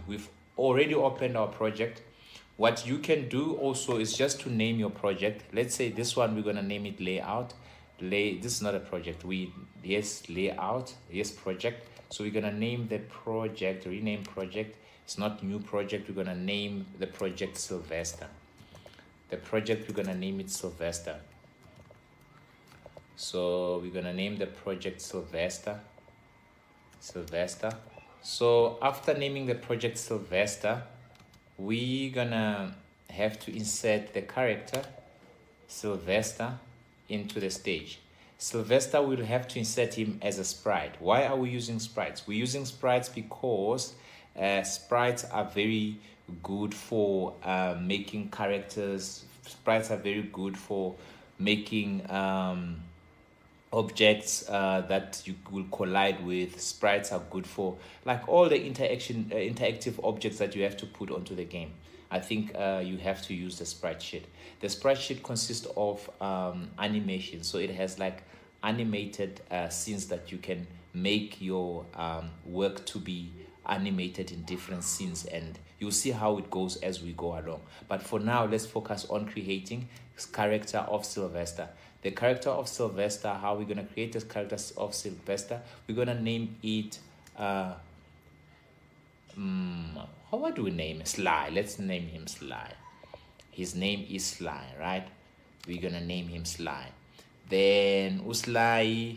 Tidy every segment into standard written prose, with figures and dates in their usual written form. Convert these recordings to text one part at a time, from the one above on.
we've already opened our project. What you can do also is just to name your project. Let's say this one, we're going to name it layout. This is not a project. Yes, layout, yes, project. So we're going to name the project, rename project. It's not new project. We're going to name the project Silverster. The project, we're going to name it Silverster. So we're going to name the project Silverster. So after naming the project Silverster, we're gonna have to insert the character Silverster into the stage. Silverster, will have to insert him as a sprite. Why are we using sprites? We're using sprites because sprites are very good for making characters. Sprites are very good for making objects that you will collide with. Sprites are good for like all the interactive objects that you have to put onto the game. I think you have to use the sprite sheet. The sprite sheet consists of animation, so it has like animated scenes that you can make your work to be animated in different scenes, and you'll see how it goes as we go along. But for now, let's focus on creating character of Silverster. The character of Silverster, how we're going to create this character of Silverster, we're going to name it what do we name it? Sly. Let's name him Sly. His name is Sly, right? We're going to name him Sly. Then Sly,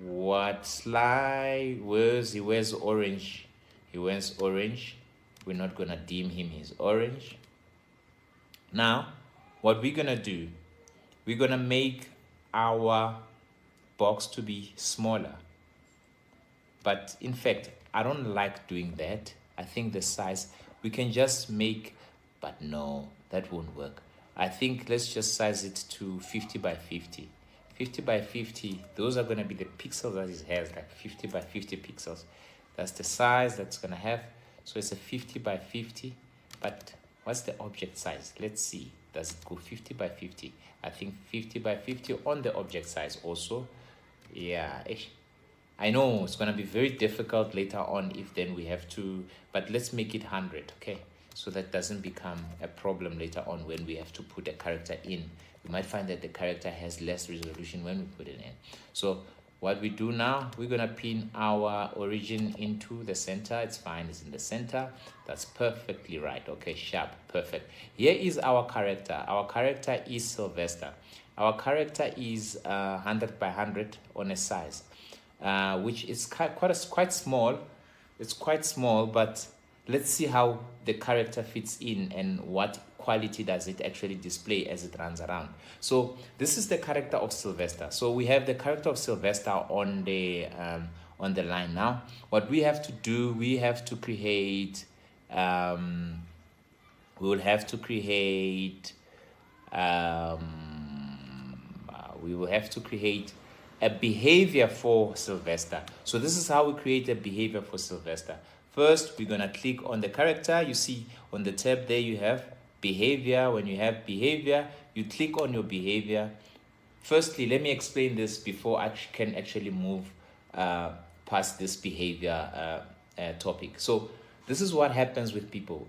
what Sly wears, he wears orange. He wears orange. We're not going to deem him his orange. Now, what we're going to do, we're going to make our box to be smaller. But in fact, I don't like doing that. I think the size, we can just make, but no, that won't work. I think let's just size it to 50 by 50. 50 by 50, those are going to be the pixels that it has, like 50 by 50 pixels. That's the size that's going to have. So it's a 50 by 50. But what's the object size? Let's see. Does it go 50 by 50? I think 50 by 50 on the object size also. Yeah, I know it's going to be very difficult later on if then we have to, but let's make it 100, okay? So that doesn't become a problem later on when we have to put a character in. We might find that the character has less resolution when we put it in. So what we do now, we're going to pin our origin into the center. It's fine, it's in the center. That's perfectly right. Okay, sharp, perfect. Here is our character. Our character is Silverster. Our character is 100 by 100 on a size, which is quite small. It's quite small, but let's see how the character fits in and what quality does it actually display as it runs around. So this is the character of Silverster. So we have the character of Silverster on the line now. What we have to do, we have to create we will have to create a behavior for Silverster. So this is how we create a behavior for Silverster. First, we're going to click on the character. You see on the tab there you have behavior. When you have behavior, you click on your behavior. Firstly, let me explain this before I can actually move past this behavior topic. So this is what happens with people.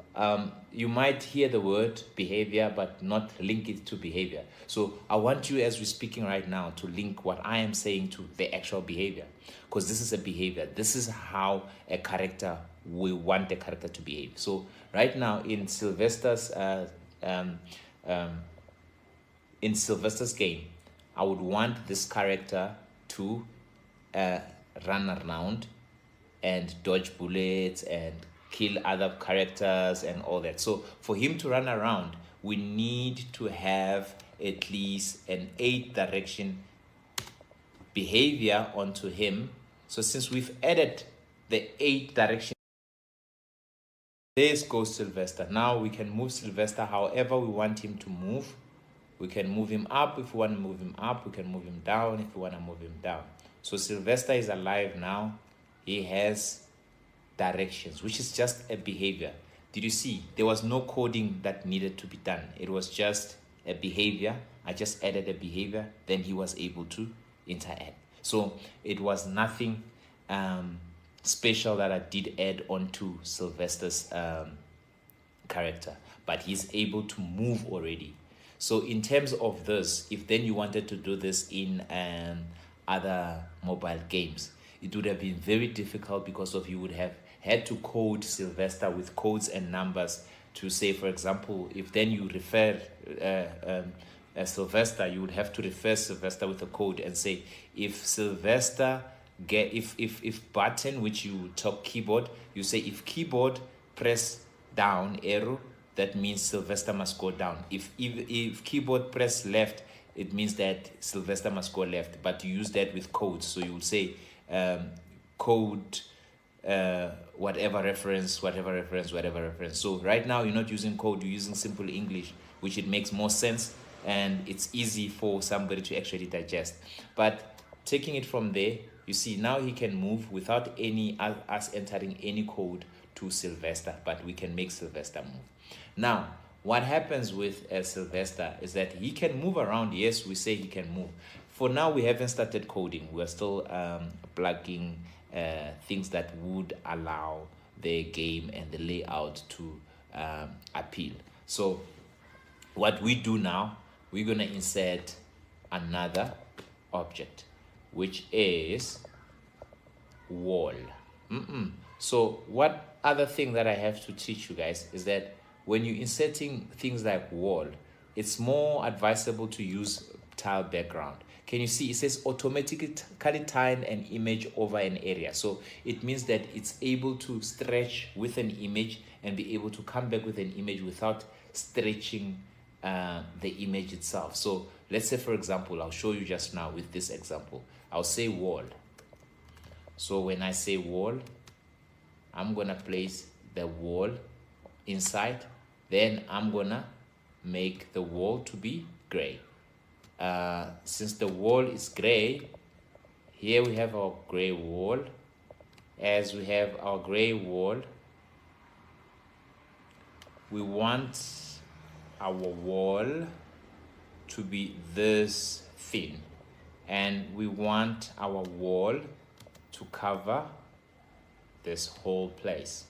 You might hear the word behavior but not link it to behavior. So I want you, as we're speaking right now, to link what I am saying to the actual behavior, because this is a behavior. This is how a character, we want the character to behave. So right now in Silverster's game, I would want this character to run around and dodge bullets and kill other characters and all that. So for him to run around, we need to have at least an 8 direction behavior onto him. So since we've added the 8 direction, there goes Silverster. Now we can move Silverster however we want him to move. We can move him up if we want to move him up. We can move him down if we want to move him down. So Silverster is alive now. He has directions, which is just a behavior. Did you see? There was no coding that needed to be done. It was just a behavior. I just added a behavior, then he was able to interact. So it was nothing special that I did add onto Silverster's character, but he's able to move already. So in terms of this, if then you wanted to do this in other mobile games, it would have been very difficult because of you would have had to code Silvester with codes and numbers to say, for example, if then you refer Silvester, you would have to refer Silvester with a code and say, if Silvester get if button, which you talk keyboard, you say if keyboard press down arrow, that means Silvester must go down. If keyboard press left, it means that Silvester must go left. But you use that with codes, so you will say code whatever reference. So right now you're not using code, you're using simple English, which it makes more sense and it's easy for somebody to actually digest. But taking it from there, you see now he can move without any us entering any code to Silvester, but we can make Silvester move. Now what happens with Silvester is that he can move around. Yes, we say he can move. For now we haven't started coding, we're still plugging things that would allow the game and the layout to appeal. So what we do now, we're going to insert another object, which is wall. So what other thing that I have to teach you guys is that when you're inserting things like wall, it's more advisable to use tile background. Can you see it says automatically tying an image over an area? So it means that it's able to stretch with an image and be able to come back with an image without stretching the image itself. So let's say, for example, I'll show you just now with this example. I'll say wall. So when I say wall, I'm gonna place the wall inside, then I'm gonna make the wall to be gray. Since the wall is gray, here we have our gray wall. As we have our gray wall, we want our wall to be this thin, and we want our wall to cover this whole place.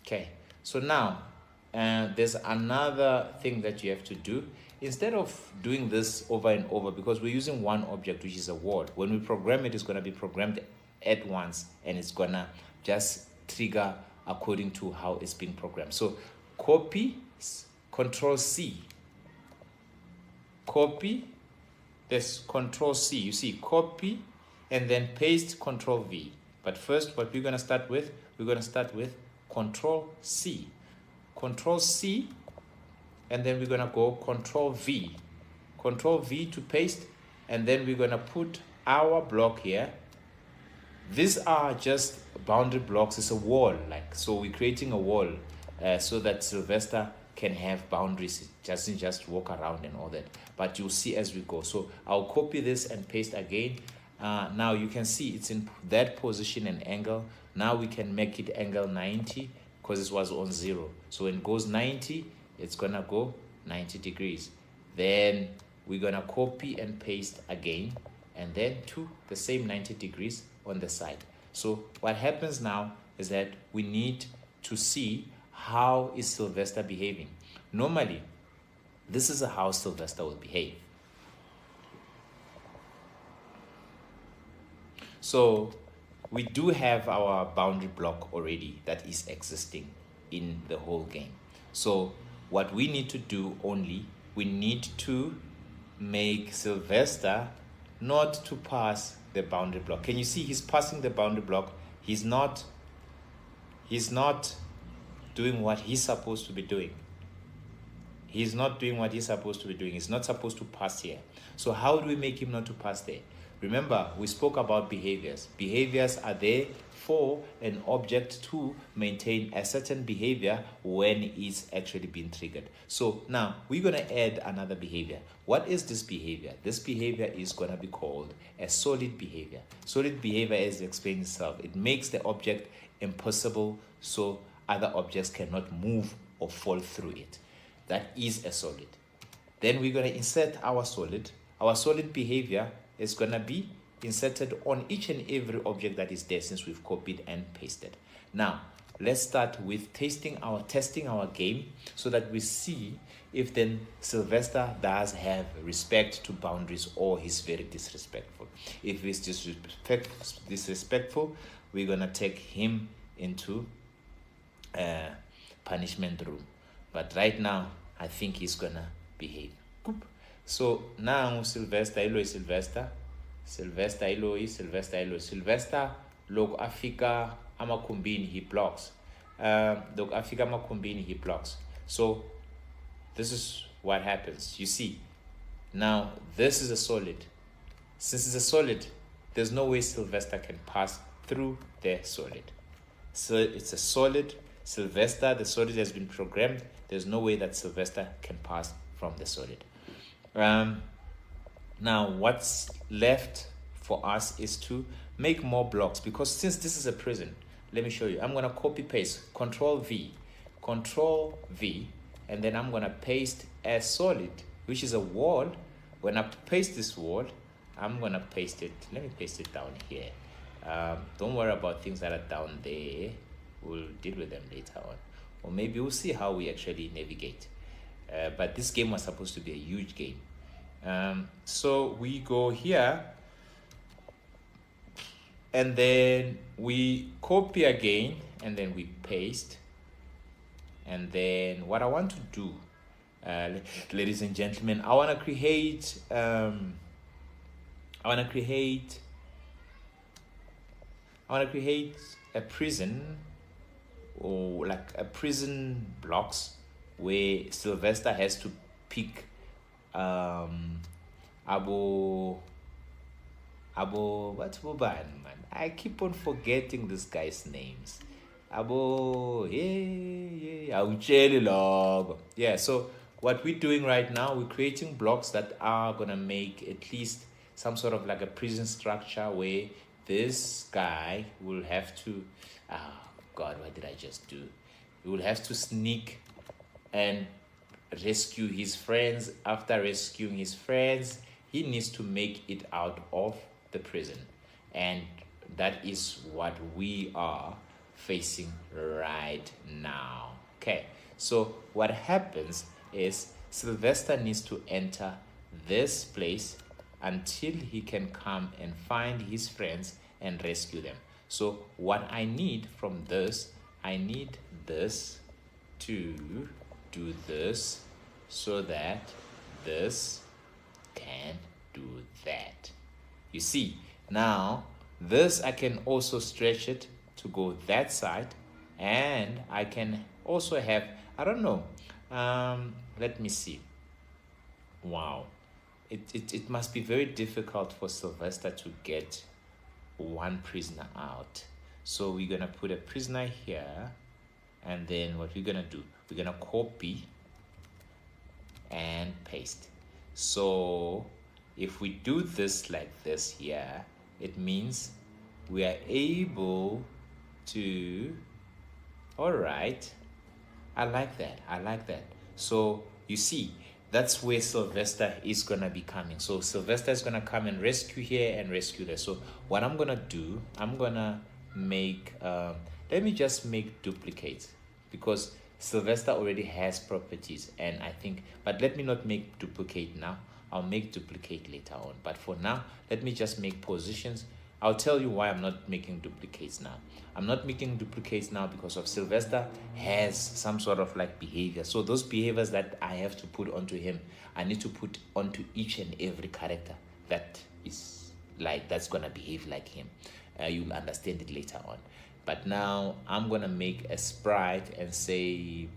Okay, so now there's another thing that you have to do. Instead of doing this over and over, because we're using one object, which is a wall, when we program it, it's going to be programmed at once and it's going to just trigger according to how it's been programmed. So copy, Control C, copy, this Control C, you see, copy and then paste, Control V. But first, what we're going to start with, we're going to start with Control C, Control C, and then we're going to go Control V to paste, and then we're going to put our block here. These are just boundary blocks. It's a wall, like, so we're creating a wall so that Silvester can have boundaries, doesn't just walk around and all that, but you'll see as we go. So I'll copy this and paste again. Now you can see it's in that position and angle. Now we can make it angle 90 because it was on 0. So when it goes 90, it's gonna go 90 degrees. Then we're gonna copy and paste again, and then to the same 90 degrees on the side. So what happens now is that we need to see how is Silvester behaving. Normally, this is how Silvester will behave. So we do have our boundary block already that is existing in the whole game. So what we need to do only, we need to make Silvester not to pass the boundary block. Can you see he's passing the boundary block? He's not doing what he's supposed to be doing. He's not doing what he's supposed to be doing. He's not supposed to pass here. So how do we make him not to pass there? Remember, we spoke about behaviors. Behaviors are there for an object to maintain a certain behavior when it's actually been triggered. So now we're going to add another behavior. What is this behavior? This behavior is going to be called a solid behavior. Solid behavior, as it explains itself, it makes the object impossible so other objects cannot move or fall through it. That is a solid. Then we're going to insert our solid. Our solid behavior is going to be inserted on each and every object that is there since we've copied and pasted. Now, let's start with testing our game so that we see if then Silvester does have respect to boundaries or he's very disrespectful. If he's disrespectful, we're going to take him into punishment room. But right now, I think he's going to behave. So now Silvester loko afika amakhumbini he blocks. Loko afika amakhumbini he blocks. So this is what happens. You see, now this is a solid. Since it's a solid, there's no way Silvester can pass through the solid. So it's a solid. Silvester, the solid has been programmed. There's no way that Silvester can pass from the solid. Now what's left for us is to make more blocks, because since this is a prison, let me show you. I'm going to copy paste, Control V, and then I'm going to paste a solid, which is a wall. When I paste this wall, I'm going to paste it. Let me paste it down here. Don't worry about things that are down there. We'll deal with them later on. Or maybe we'll see how we actually navigate. But this game was supposed to be a huge game. So we go here, and then we copy again, and then we paste. And then what I want to do, ladies and gentlemen, I want to create a prison, or like a prison blocks where Silvester has to pick what's Boban, man? I keep on forgetting this guy's names. Yeah, so what we're doing right now, we're creating blocks that are gonna make at least some sort of like a prison structure where this guy will have to, oh God, what did I just do? He will have to sneak and rescue his friends. After rescuing his friends, he needs to make it out of the prison. And that is what we are facing right now. Okay, so what happens is Silvester needs to enter this place until he can come and find his friends and rescue them. So what I need from this, I need this to do this so that this can do that. You see, now this I can also stretch it to go that side, and I can also have, I don't know, let me see. Wow, it must be very difficult for Silvester to get one prisoner out. So we're gonna put a prisoner here, and then what we're gonna do, we're gonna copy and paste. So if we do this like this here, it means we are able to, all right, I like that. So you see, that's where Silvester is gonna be coming. So Silvester is gonna come and rescue here and rescue there. So what I'm gonna do, I'm gonna make let me just make duplicates, because Silvester already has properties, and I think, but let me not make duplicate now. I'll make duplicate later on, but for now let me just make positions. I'll tell you why I'm not making duplicates now. I'm not making duplicates now because of Silvester has some sort of like behavior. So those behaviors that I have to put onto him, I need to put onto each and every character that is like, that's gonna behave like him. You'll understand it later on. But now I'm gonna make a sprite and say,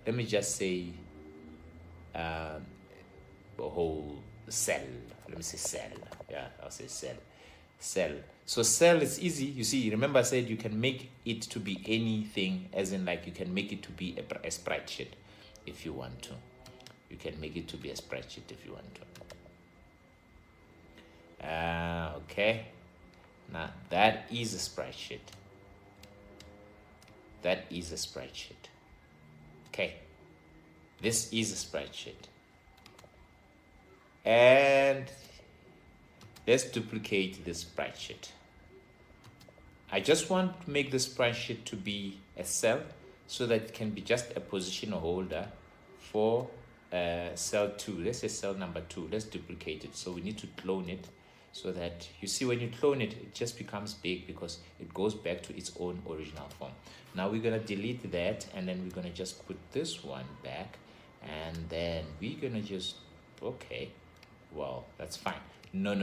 let me just say a whole cell. Let me say cell. Yeah, I'll say cell. Cell. So cell is easy. You see, remember I said you can make it to be anything, as in like you can make it to be a sprite sheet if you want to. You can make it to be a sprite sheet if you want to. Okay. Now that is a sprite sheet. That is a sprite sheet. Okay. This is a sprite sheet. And let's duplicate this spreadsheet. I just want to make the spreadsheet to be a cell so that it can be just a position holder for cell 2. Let's say cell number 2. Let's duplicate it. So we need to clone it so that you see when you clone it, it just becomes big because it goes back to its own original form. Now we're going to delete that, and then we're going to just put this one back, and then we're going to just, okay, well, that's fine. No,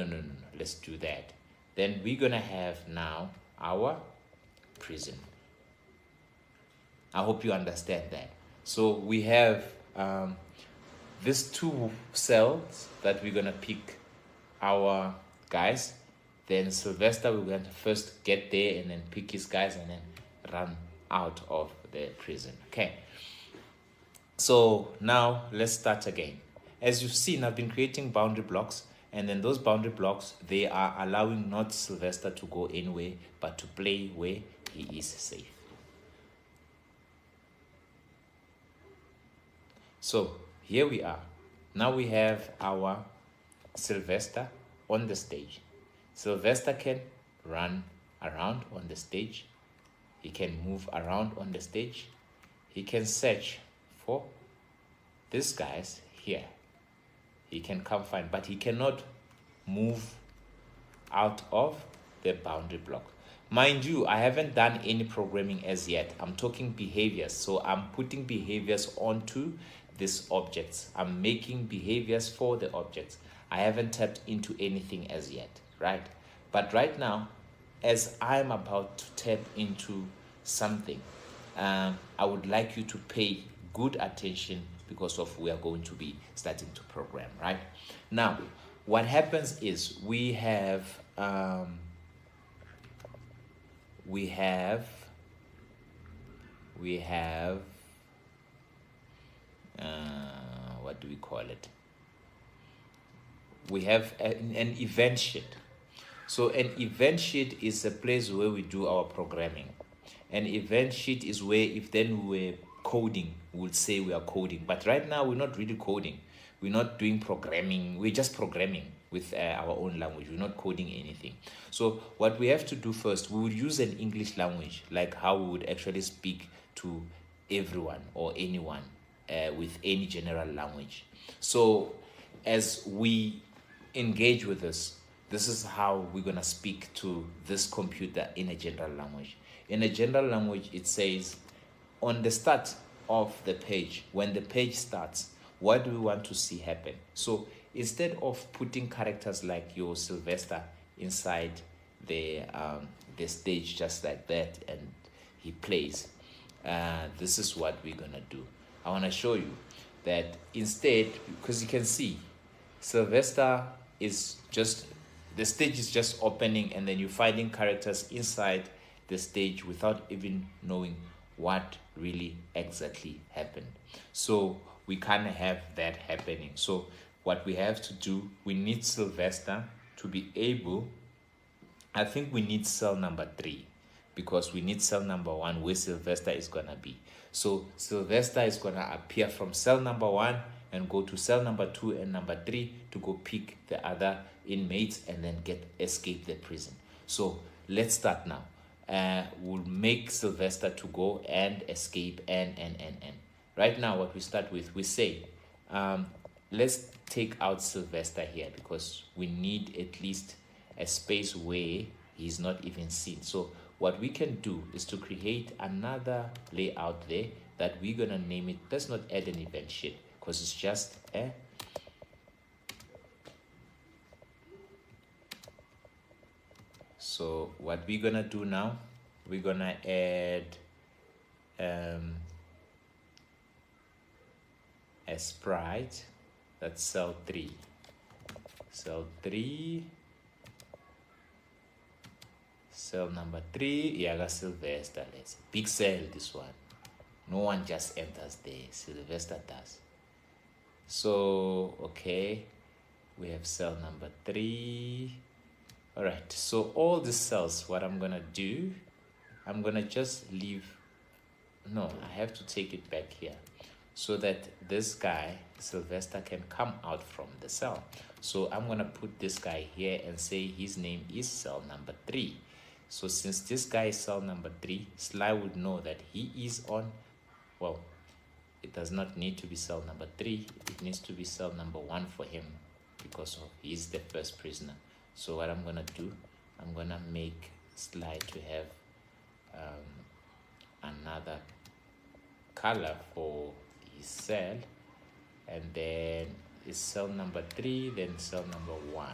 let's do that. Then we're going to have now our prison. I hope you understand that. So we have these 2 cells that we're going to pick our guys. Then Silvester, we're going to first get there and then pick his guys and then run out of the prison. Okay. So now let's start again. As you've seen, I've been creating boundary blocks, and then those boundary blocks, they are allowing not Silvester to go anywhere, but to play where he is safe. So here we are. Now we have our Silvester on the stage. Silvester can run around on the stage. He can move around on the stage. He can search for these guys here. He can come find, but he cannot move out of the boundary block. Mind you, I haven't done any programming as yet. I'm talking behaviors. So I'm putting behaviors onto these objects. I'm making behaviors for the objects. I haven't tapped into anything as yet, right? But right now, as I'm about to tap into something, I would like you to pay good attention because of we are going to be starting to program, right? Now, what happens is we have what do we call it? We have an event sheet. So an event sheet is a place where we do our programming. An event sheet is where if then we're coding, we'll say we are coding. But right now we're not really coding. We're not doing programming. We're just programming with our own language. We're not coding anything. So what we have to do first, we will use an English language, like how we would actually speak to everyone or anyone with any general language. So as we engage with this is how we're going to speak to this computer in a general language. In a general language, it says on the start of the page, when the page starts, what do we want to see happen? So instead of putting characters like your Silvester inside the stage just like that and he plays, this is what we're going to do. I want to show you that instead, because you can see Silvester is just, the stage is just opening and then you're finding characters inside the stage without even knowing what really exactly happened. So we can't have that happening. So what we have to do, we need Silvester to be able, I think we need cell number 3 because we need cell number 1 where Silvester is going to be. So Silvester is going to appear from cell number 1 and go to cell number 2 and number 3 to go pick the other inmates and then escape the prison. So let's start now. We'll make Silvester to go and escape and. Right now what we start with, we say, let's take out Silvester here because we need at least a space where he's not even seen. So what we can do is to create another layout there that we're going to name it. Let's not add an event sheet because it's just a so what we're going to do now, we're going to add a sprite. That's cell 3. Cell number 3, Yaga Silvester. Let's big cell, this one. No one just enters there. Silvester does. So, okay. We have cell number 3. All right. So all the cells, what I'm going to do, I'm going to just leave. No, I have to take it back here. so that this guy, Silvester, can come out from the cell. So I'm going to put this guy here and say his name is cell number 3. So since this guy is cell number 3, Sly would know that he is on, well, it does not need to be cell number 3. It needs to be cell number 1 for him because he's the first prisoner. So what I'm going to do, I'm going to make Sly to have another color for his cell, and then is cell number 3, then cell number 1.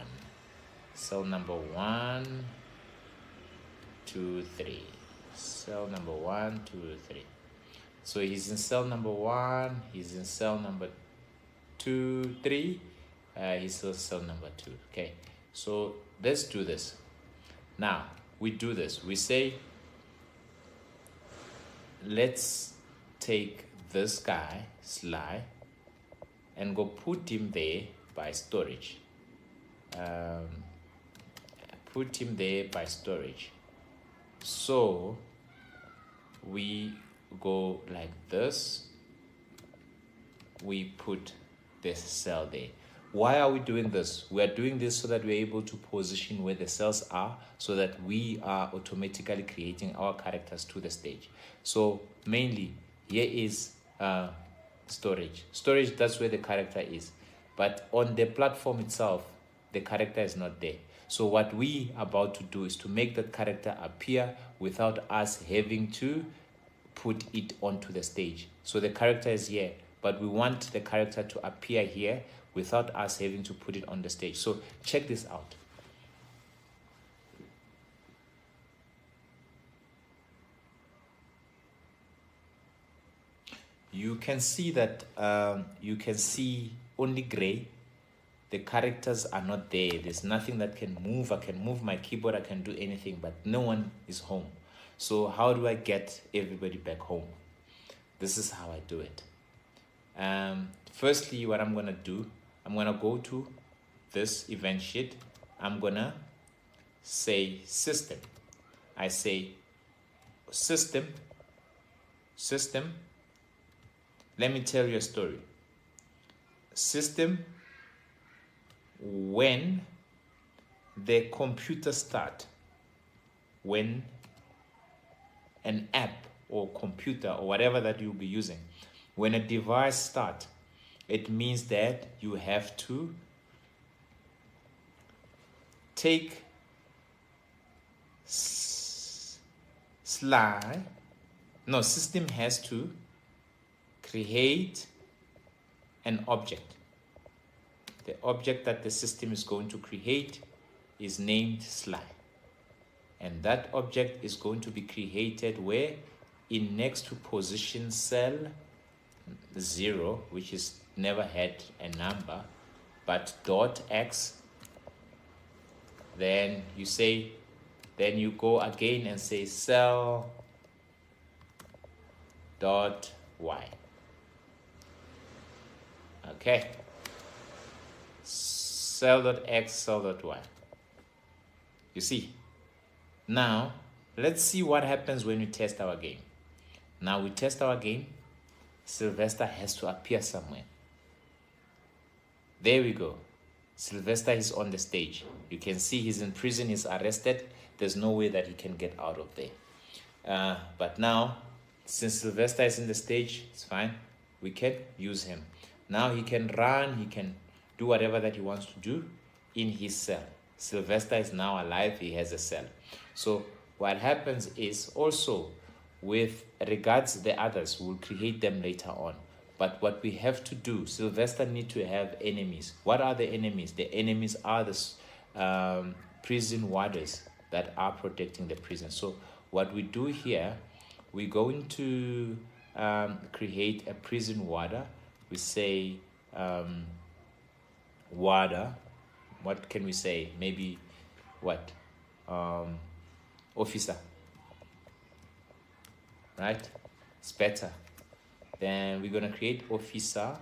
Cell number 1, 2, 3. Cell number 1, 2, 3. So he's in cell number 1, he's in cell number 2, 3, he's in cell number 2. Okay, so let's do this. Now we do this. We say, let's take this guy, Sly, and go put him there by storage. Put him there by storage. So we go like this. We put this cell there. Why are we doing this? We are doing this so that we're able to position where the cells are, so that we are automatically creating our characters to the stage. So mainly here is storage. Storage, that's where the character is. But on the platform itself, the character is not there. So what we are about to do is to make that character appear without us having to put it onto the stage. So the character is here, but we want the character to appear here without us having to put it on the stage. So check this out. You can see that you can see only gray. The characters are not there. There's nothing that can move. I can move my keyboard, I can do anything, but no one is home. So how do I get everybody back home? This is how I do it. Firstly, what I'm gonna do, I'm gonna go to this event sheet. I'm gonna say system. I say system. Let me tell you a story. System, when the computer start, when an app or computer or whatever that you'll be using, when a device start, it means that you have to take system has to create an object. The object that the system is going to create is named Sly. And that object is going to be created where? In next to position cell 0, which is never had a number, but .x. Then you say, then you go again and say cell .y. Okay. Cell.x, cell.y. You see? Now, let's see what happens when we test our game. Now we test our game. Silvester has to appear somewhere. There we go. Silvester is on the stage. You can see he's in prison, he's arrested. There's no way that he can get out of there. But now, since Silvester is in the stage, it's fine. We can use him. Now he can run, he can do whatever that he wants to do in his cell. Silvester is now alive, he has a cell. So what happens is also with regards to the others, we'll create them later on. But what we have to do, Silvester need to have enemies. What are the enemies? The enemies are the prison warders that are protecting the prison. So what we do here, we're going to create a prison warder. We say warder. What can we say? Maybe what? Officer. Right? It's better. Then we're going to create officer.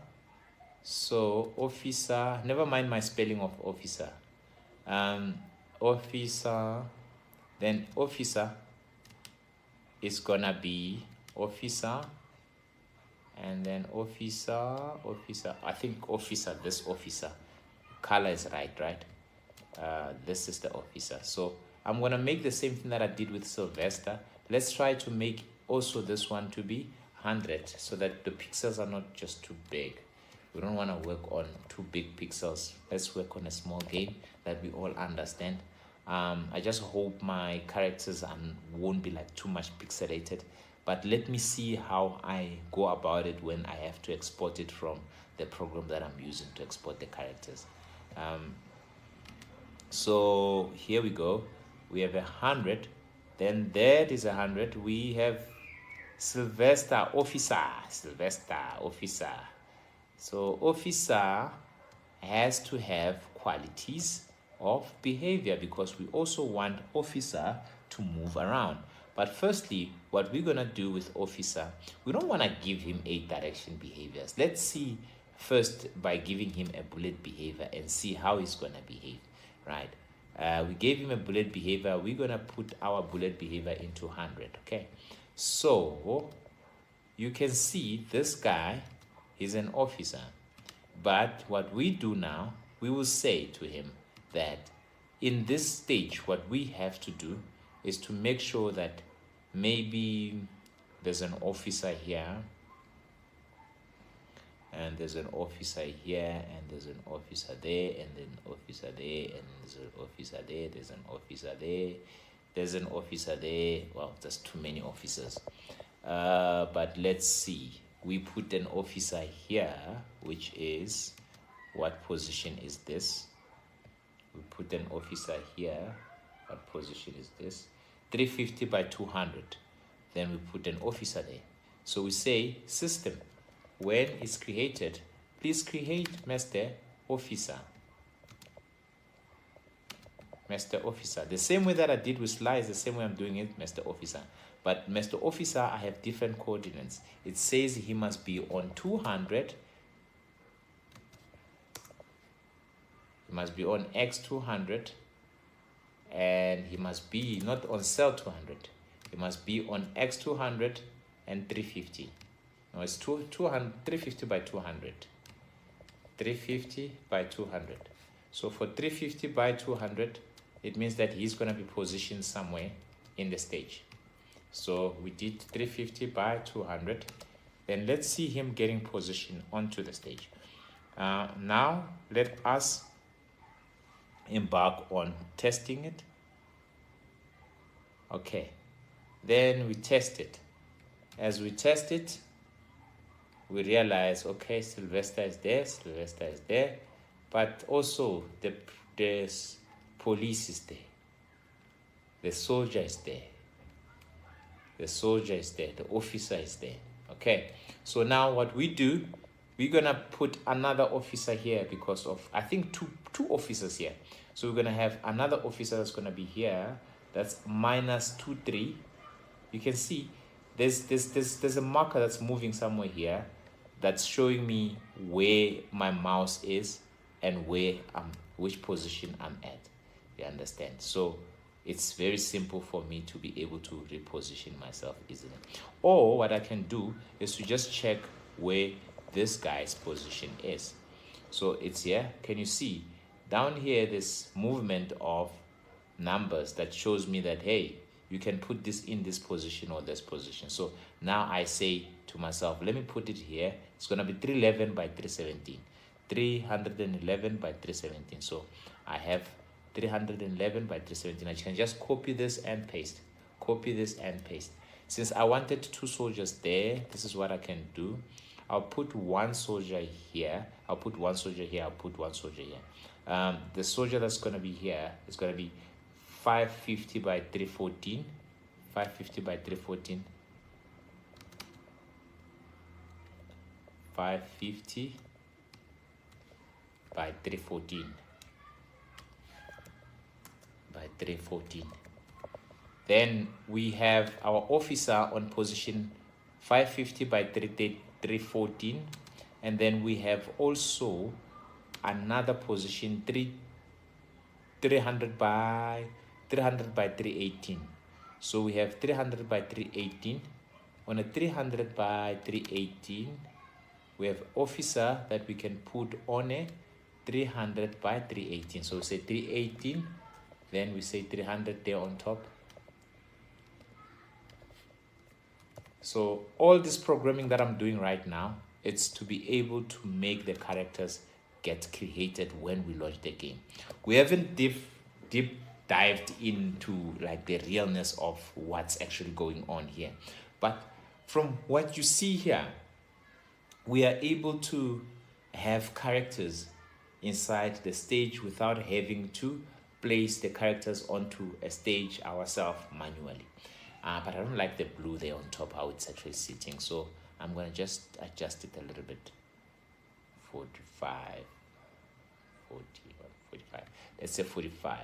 So officer, never mind my spelling of officer. Officer, then officer is going to be officer and then officer. I think officer, this officer color is right. This is the officer. So I'm gonna make the same thing that I did with Silvester. Let's try to make also this one to be 100 so that the pixels are not just too big. We don't want to work on too big pixels. Let's work on a small game that we all understand. I just hope my characters won't be like too much pixelated, but let me see how I go about it when I have to export it from the program that I'm using to export the characters. So here we go. We have 100, then that is 100. We have Silvester officer. So officer has to have qualities of behavior because we also want officer to move around. But firstly, what we're gonna do with officer, we don't want to give him 8-direction behaviors. Let's see first by giving him a bullet behavior and see how he's gonna behave, right? We gave him a bullet behavior. We're gonna put our bullet behavior into 100. Okay, so you can see this guy is an officer, but what we do now, we will say to him that in this stage what we have to do is to make sure that maybe there's an officer here, and there's an officer here, and there's an officer there, and then officer there, and there's an officer there, there's an officer there, there's an officer there. Well, there's too many officers. But let's see. We put an officer here, which is, what position is this? We put an officer here. What position is this? 350 by 200. Then we put an officer there. So we say, system, when it's created, please create master officer. Master officer. The same way that I did with Sly is the same way I'm doing it, master officer. But master officer, I have different coordinates. It says he must be on 200. He must be on X200. And he must be not on cell 200. He must be on X200 and 350. No, it's 350 by 200. 350 by 200. So for 350 by 200, it means that he's going to be positioned somewhere in the stage. So we did 350 by 200. Then let's see him getting positioned onto the stage. Now let us embark on testing it. Okay, then we test it. As we test it, we realize, okay, Silvester is there, but also the police is there, the soldier is there, the officer is there. Okay, so now what we do, we're gonna put another officer here because of, I think, two officers here. So we're gonna have another officer that's gonna be here. That's -23. You can see there's a marker that's moving somewhere here that's showing me where my mouse is and which position I'm at. You understand? So it's very simple for me to be able to reposition myself easily. Or what I can do is to just check where this guy's position is. So it's here. Can you see down here this movement of numbers that shows me that, hey, you can put this in this position or this position. So now I say to myself, let me put it here. It's going to be 311 by 317. 311 by 317. So I have 311 by 317. I can just copy this and paste. Copy this and paste. Since I wanted 2 soldiers there, this is what I can do. I'll put 1 soldier here. I'll put 1 soldier here. I'll put 1 soldier here. The soldier that's going to be here is going to be 550 by 314. 550 by 314. 550 by 314. By 314. Then we have our officer on position 550 by 314, and then we have also another position 300 by 318. So we have 300 by 318, On a 300 by 318, we have officer that we can put on a 300 by 318. So we say 318, then we say 300 there on top. So all this programming that I'm doing right now, it's to be able to make the characters get created when we launch the game. We haven't deep dived into like the realness of what's actually going on here, but from what you see here, we are able to have characters inside the stage without having to place the characters onto a stage ourselves manually. But I don't like the blue there on top, how it's actually sitting, so I'm going to just adjust it a little bit. 45, 40, 45. Let's say 45,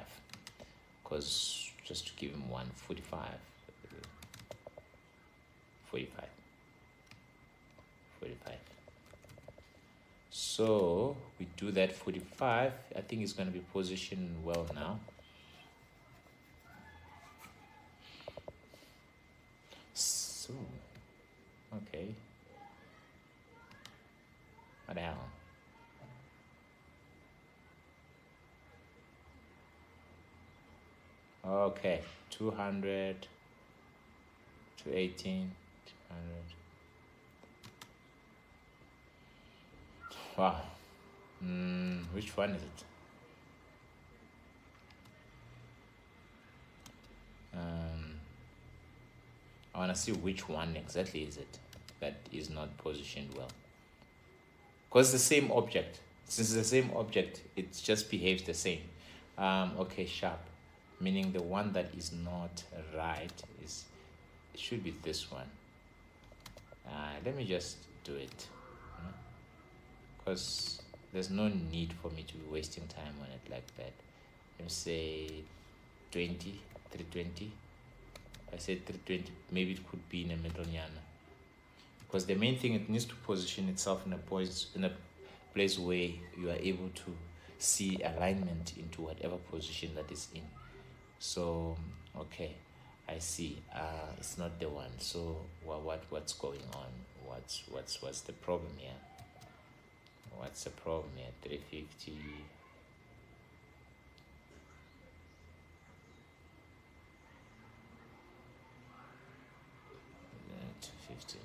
because just to give him 45, 45, 45. So we do that 45. I think it's going to be positioned well now. So, okay. What the hell? Okay, 200, 218, 200. Wow. Which one is it? I want to see which one exactly is it that is not positioned well. Because the same object. Since it's the same object, it just behaves the same. Okay, sharp. Meaning the one that is not right is, it should be this one. Let me just do it. Because there's no need for me to be wasting time on it like that. Let me say 20, 320. I said 320, maybe it could be in a middle yana. Because the main thing, it needs to position itself in a place where you are able to see alignment into whatever position that is in. So okay, I see. It's not the one. So what's going on? What's the problem here? What's the problem here? 350. 15.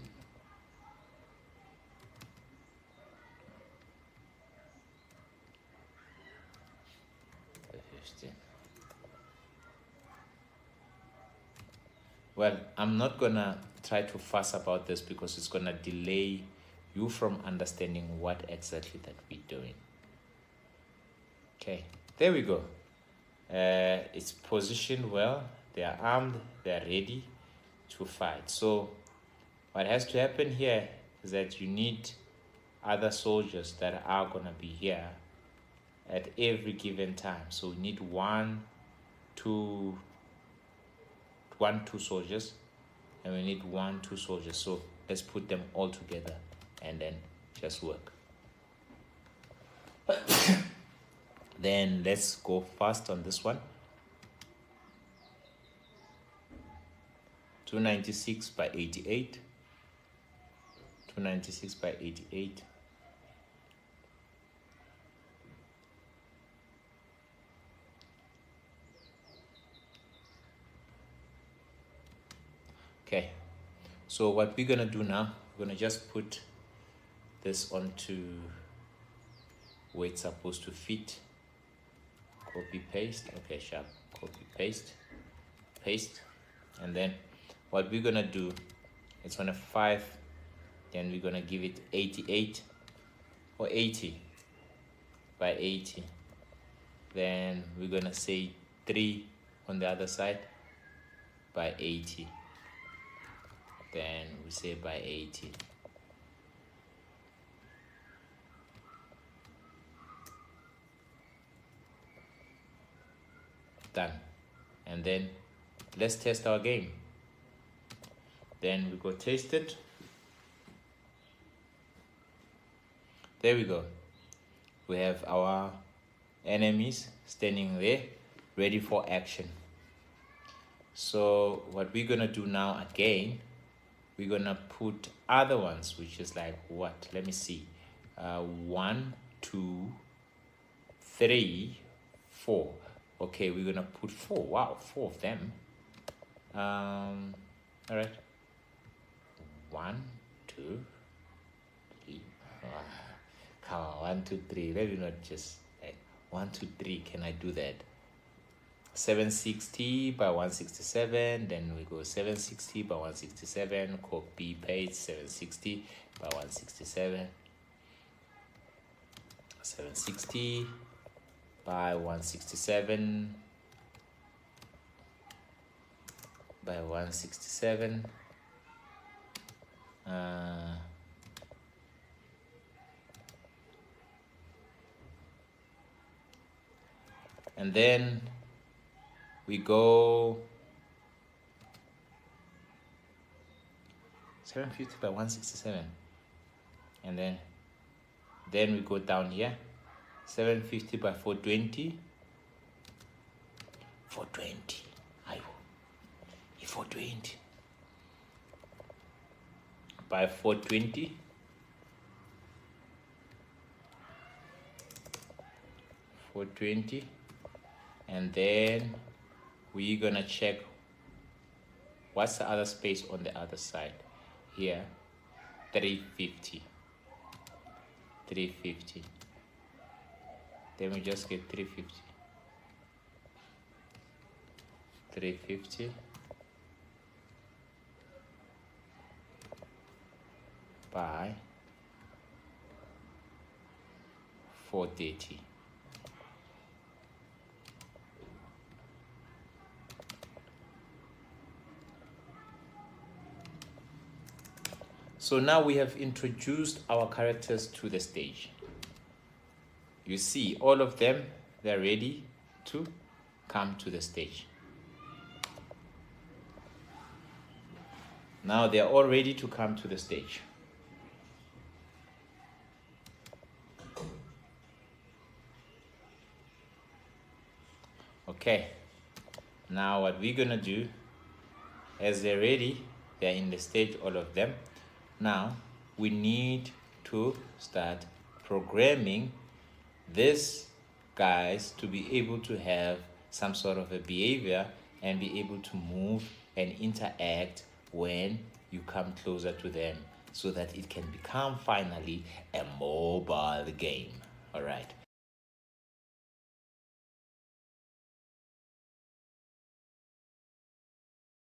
Well, I'm not gonna try to fuss about this because it's gonna delay you from understanding what exactly that we're doing. Okay, there we go. It's positioned well. They are armed. They are ready to fight. So what has to happen here is that you need other soldiers that are gonna be here at every given time. So we need one, two soldiers, and we need 1, 2 soldiers. So let's put them all together and then just work. Then let's go fast on this one. 296 by 88. 296 by 88. Okay, so what we're gonna do now, we're gonna just put this onto where it's supposed to fit. Copy paste. Okay, sharp. Copy paste, paste, and then what we're gonna do, it's on a 5, then we're gonna give it 88 or 80 by 80. Then we're gonna say 3 on the other side by 80. Then we say by 80. Done. And then let's test our game. Then we go taste it. There we go. We have our enemies standing there, ready for action. So what we're gonna do now again we're gonna put other ones, which is like what? Let me see. 1, 2, 3, 4. Okay, we're gonna put 4. Wow, 4 of them. All right. 1, 2, 3. Come on, 1, 2, 3. Let me not just like 1, 2, 3. Can I do that? 760 by 167. Then we go 760 by 167. Copy paste 760 by 167. 760 by 167 by 167. And then we go 750 by 167. And then we go down here 750 by 420. 420. Ayo. 420 by 420. 420. And then we're gonna check what's the other space on the other side here. 350. 350. Then we just get 350. 350 by 430. So now we have introduced our characters to the stage. You see, all of them, they're ready to come to the stage. Now they're all ready to come to the stage. Okay, now what we're gonna do, as they're ready, they're in the stage, all of them. Now we need to start programming these guys to be able to have some sort of a behavior and be able to move and interact when you come closer to them, so that it can become finally a mobile game. All right,